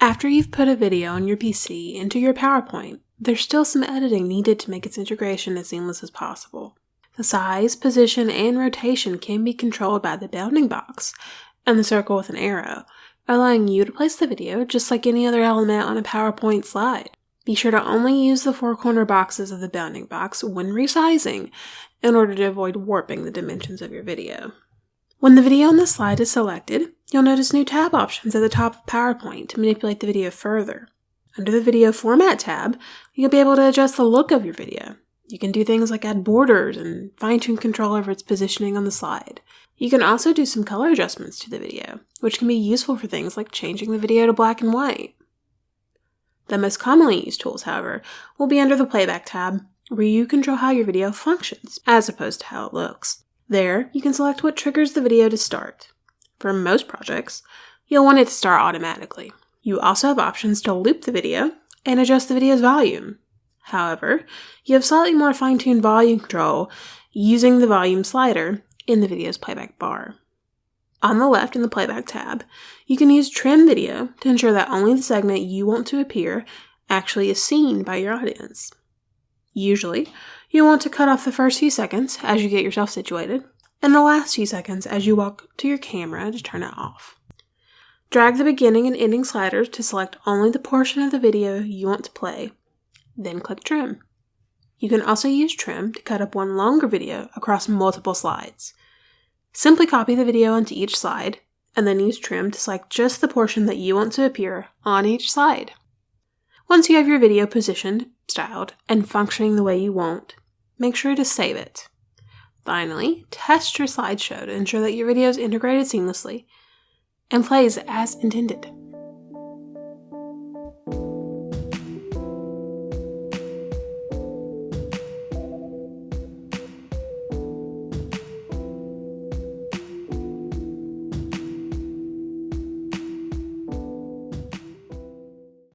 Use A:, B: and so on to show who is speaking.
A: After you've put a video on your PC into your PowerPoint, there's still some editing needed to make its integration as seamless as possible. The size, position, and rotation can be controlled by the bounding box and the circle with an arrow, allowing you to place the video just like any other element on a PowerPoint slide. Be sure to only use the four corner boxes of the bounding box when resizing in order to avoid warping the dimensions of your video. When the video on the slide is selected, you'll notice new tab options at the top of PowerPoint to manipulate the video further. Under the Video Format tab, you'll be able to adjust the look of your video. You can do things like add borders and fine-tune control over its positioning on the slide. You can also do some color adjustments to the video, which can be useful for things like changing the video to black and white. The most commonly used tools, however, will be under the Playback tab, where you control how your video functions, as opposed to how it looks. There, you can select what triggers the video to start. For most projects, you'll want it to start automatically. You also have options to loop the video and adjust the video's volume. However, you have slightly more fine-tuned volume control using the volume slider in the video's playback bar. On the left in the Playback tab, you can use Trim Video to ensure that only the segment you want to appear actually is seen by your audience. Usually, you'll want to cut off the first few seconds as you get yourself situated, and the last few seconds as you walk to your camera to turn it off. Drag the beginning and ending sliders to select only the portion of the video you want to play, then click Trim. You can also use Trim to cut up one longer video across multiple slides. Simply copy the video onto each slide, and then use Trim to select just the portion that you want to appear on each slide. Once you have your video positioned, styled, and functioning the way you want, make sure to save it. Finally, test your slideshow to ensure that your video is integrated seamlessly and plays as intended.